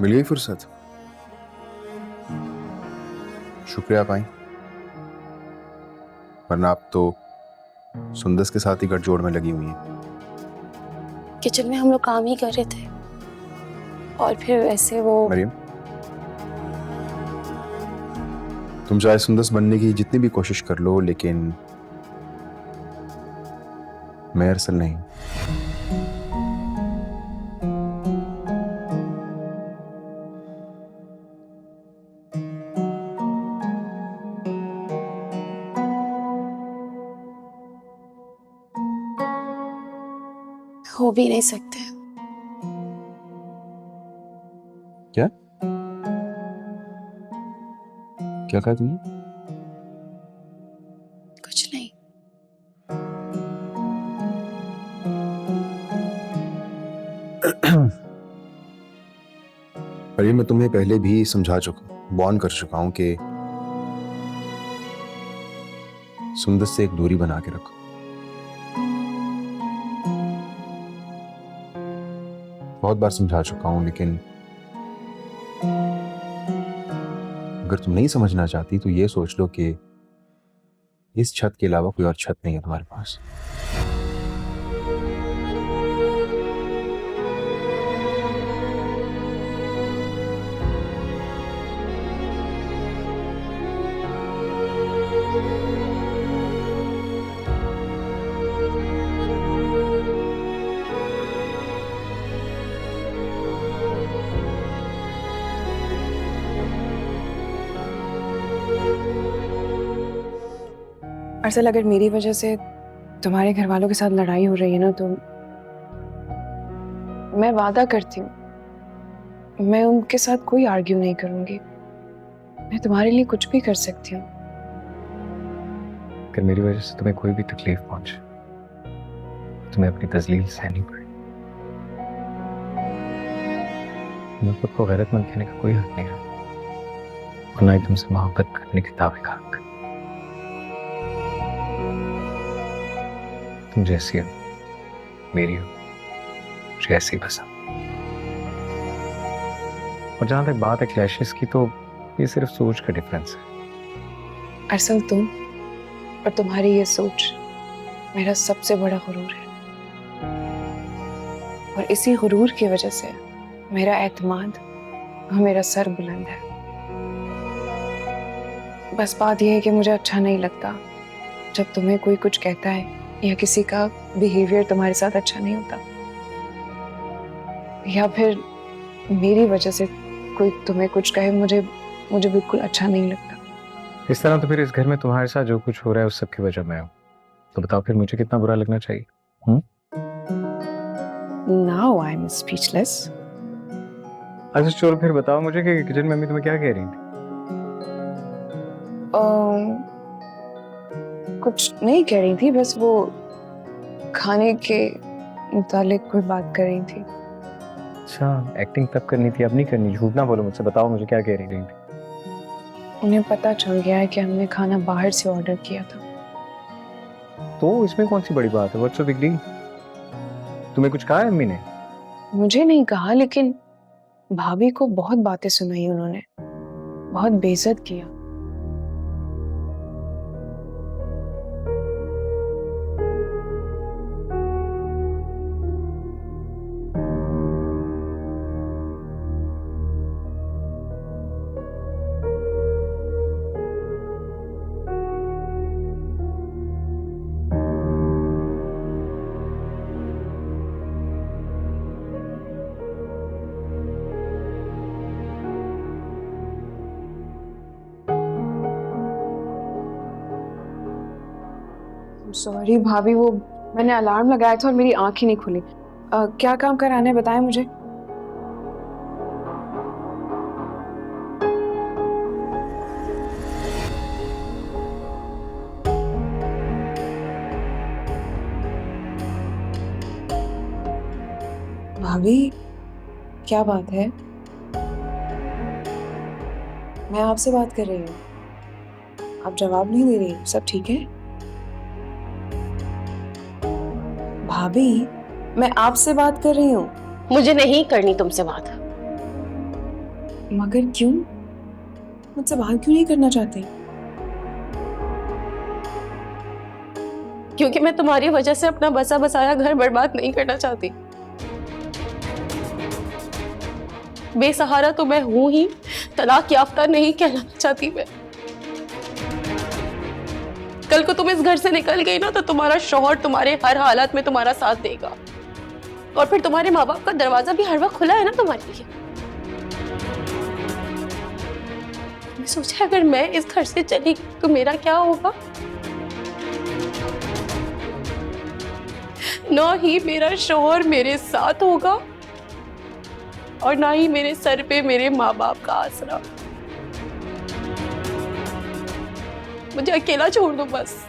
मिल गई फुर्सत। शुक्रिया पाई, वरना आप तो सुंदस के साथ ही गठजोड़ में लगी हुई हैं। किचन में हम लोग काम ही कर रहे थे और फिर वैसे वो मरियम, तुम चाहे सुंदस बनने की जितनी भी कोशिश कर लो, लेकिन मैं अरसल नहीं। हो भी नहीं सकते। क्या क्या कहा तुमने? कुछ नहीं। मरियम, मैं तुम्हें पहले भी समझा चुका, वार्न कर चुका हूं कि सुंदस से एक दूरी बना के रखो। बहुत बार समझा चुका हूं, लेकिन अगर तुम नहीं समझना चाहती तो ये सोच लो कि इस छत के अलावा कोई और छत नहीं है तुम्हारे पास। अरसल, अगर मेरी वजह से तुम्हारे घर वालों के साथ लड़ाई हो रही है ना, तो मैं वादा करती हूँ मैं उनके साथ कोई आर्ग्यू नहीं करूंगी। मैं तुम्हारे लिए कुछ भी कर सकती हूँ। अगर मेरी वजह से तुम्हें कोई भी तकलीफ पहुंचे, तुम्हें अपनी तजलील सहनी पड़े। मैं खुद को गैरतमंद कहने का कोई हक नहीं रहा, और ना ही तुमसे मोहब्बत करने के दावे का हक। तुम जैसी हो, मेरी हो, मुझे ऐसी ही पसंद। और जहां तक बात है क्लैशेस की, तो ये सिर्फ सोच का डिफरेंस है। अरसल, तुम और तुम्हारी ये सोच मेरा सबसे बड़ा गुरूर है, और इसी गुरूर की वजह से मेरा एतमाद और मेरा सर बुलंद है। बस बात यह है कि मुझे अच्छा नहीं लगता जब तुम्हें कोई कुछ कहता है या किसी का बिहेवियर तुम्हारे साथ अच्छा नहीं होता, या फिर मेरी वजह से कोई तुम्हें कुछ कहे, मुझे बिल्कुल अच्छा नहीं लगता। इस तरह तो फिर इस घर में तुम्हारे साथ जो कुछ हो रहा है उस सब की वजह मैं हूँ। तो बताओ फिर मुझे कितना बुरा लगना चाहिए? Now I'm speechless. अच्छा चलो फिर बताओ मुझे कि किचन में मम्मी तुम्हें क्या कह रही थी? कुछ नहीं कह रही थी, बस वो खाने के मुतालिक कोई बात कर रही थी। अच्छा, एक्टिंग तब करनी थी, अब नहीं करनी। झूठ ना बोलो मुझसे, बताओ मुझे क्या कह रही थी? उन्हें पता चल गया है कि हमने खाना बाहर से ऑर्डर किया था। तो इसमें कौन सी बड़ी बात है? What's so big deal? तुम्हें कुछ कहा है अम्मी ने? मुझे नहीं कहा, लेकिन भाभी को बहुत बातें सुनाई उन्होंने, बहुत बेइज्जत किया। सॉरी भाभी, वो मैंने अलार्म लगाया था और मेरी आंख ही नहीं खुली। क्या काम कराना है बताएं मुझे। भाभी, क्या बात है? मैं आपसे बात कर रही हूँ, आप जवाब नहीं दे रही। सब ठीक है? भाभी, मैं आपसे बात कर रही हूँ। मुझे नहीं करनी तुमसे बात। मगर क्यों? मुझसे बात क्यों नहीं करना चाहते? क्योंकि मैं तुम्हारी वजह से अपना बसा बसाया घर बर्बाद नहीं करना चाहती। बेसहारा तो मैं हूं ही, तलाक याफ्ता नहीं कहलाना चाहती मैं। कल को तुम इस घर से निकल गई ना तो तुम्हारा शौहर तुम्हारे हर हालात में तुम्हारा साथ देगा, और फिर तुम्हारे माँ बाप का दरवाजा भी हर वक्त खुला है ना तुम्हारे लिए। मैं सोचा अगर मैं इस घर से चली तो मेरा क्या होगा? ना ही मेरा शौहर मेरे साथ होगा और ना ही मेरे सर पे मेरे माँ बाप का आसरा। मुझे अकेला छोड़ दो बस।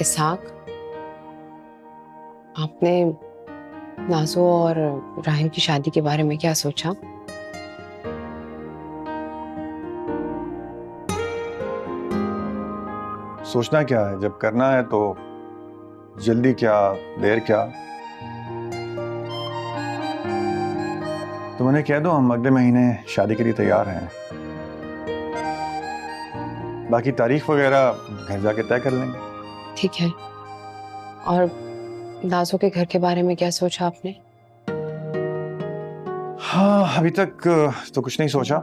इसहाक, आपने नाज़ो और राहिम की शादी के बारे में क्या सोचा? सोचना क्या है, जब करना है तो जल्दी क्या देर क्या। तो मैंने कह दो हम अगले महीने शादी के लिए तैयार हैं, बाकी तारीख वगैरह घर जाके तय कर लेंगे। ठीक है। और नाज़ो के घर के बारे में क्या सोचा आपने? हाँ, अभी तक तो कुछ नहीं सोचा,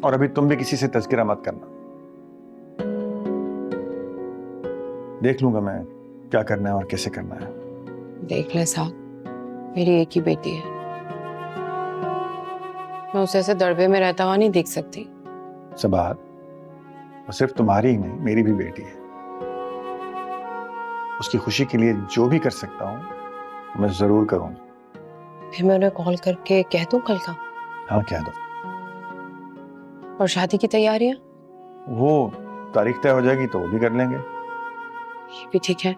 और अभी तुम भी किसी से तज़किरा मत करना। देख लूंगा मैं क्या करना है और कैसे करना है। देख ले साहब, मेरी एक ही बेटी है, मैं उसे ऐसे दड़बे में रहता हुआ नहीं देख सकती। सबात, वो सिर्फ तुम्हारी ही नहीं मेरी भी बेटी है। उसकी खुशी के लिए जो भी कर सकता हूँ मैं जरूर करूँगा। फिर मैं उन्हें कॉल करके कह दूं कल का? हाँ, कह दो। और शादी की तैयारियां? वो तारीख तय हो जाएगी तो वो भी कर लेंगे। ये भी ठीक है।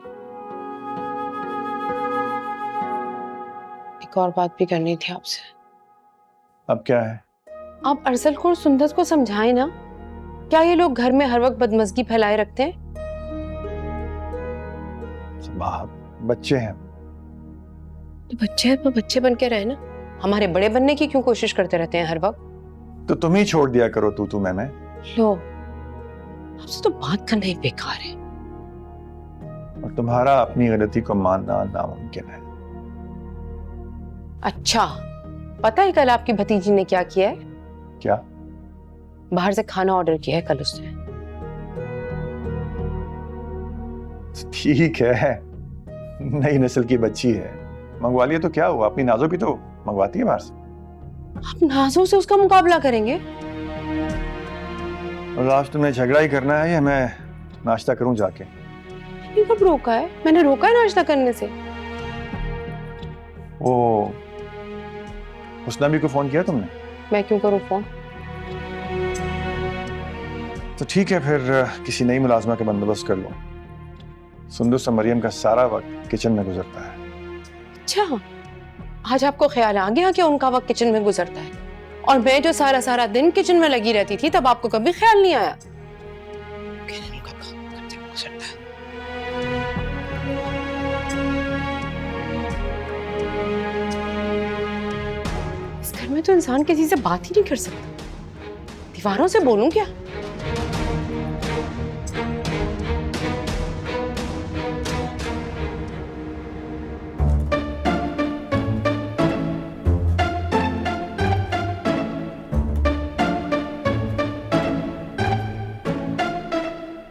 एक और बात भी करनी थी आपसे। अब क्या है? आप अरसल को और सुंदर को समझाएं ना, क्या ये लोग घर में हर वक्त बदमज़गी फैलाए रखते हैं? बच्चे हैं तो बच्चे हैं तो बच्चे बन के रहे ना, हमारे बड़े बनने की क्यों कोशिश करते रहते हैं हर वक्त? तो तुम ही छोड़ दिया करो तू मैं। लो, आपसे तो बात करना ही बेकार है। और तुम्हारा अपनी गलती को मानना नामुमकिन है। अच्छा, पता है कल आपकी भतीजी ने क्या किया है? क्या? बाहर से खाना ऑर्डर किया है कल उसने। ठीक है, नई नस्ल की बच्ची है, मंगवा लिया तो क्या हुआ, अपनी नाज़ो भी तो मंगवाती है बाहर से। आप नाज़ो से उसका मुकाबला करेंगे? और आज तुमने झगड़ा ही करना है या मैं नाश्ता करूं जाके? मैंने कब रोका है? मैंने रोका है नाश्ता करने से? वो हुस्ना भी को फोन किया तुमने? मैं क्यों करूं फोन? तो ठीक है, फिर किसी नई मुलाजमा का बंदोबस्त कर लो। सुंदस और मरियम का सारा वक्त किचन में गुजरता है। अच्छा, आज आपको ख्याल आ गया कि उनका वक्त किचन में गुजरता है, और मैं जो सारा सारा दिन किचन में लगी रहती थी तब आपको कभी ख्याल नहीं आया? गुजरता है। इस घर में तो इंसान किसी से बात ही नहीं कर सकता। दीवारों से बोलूं क्या?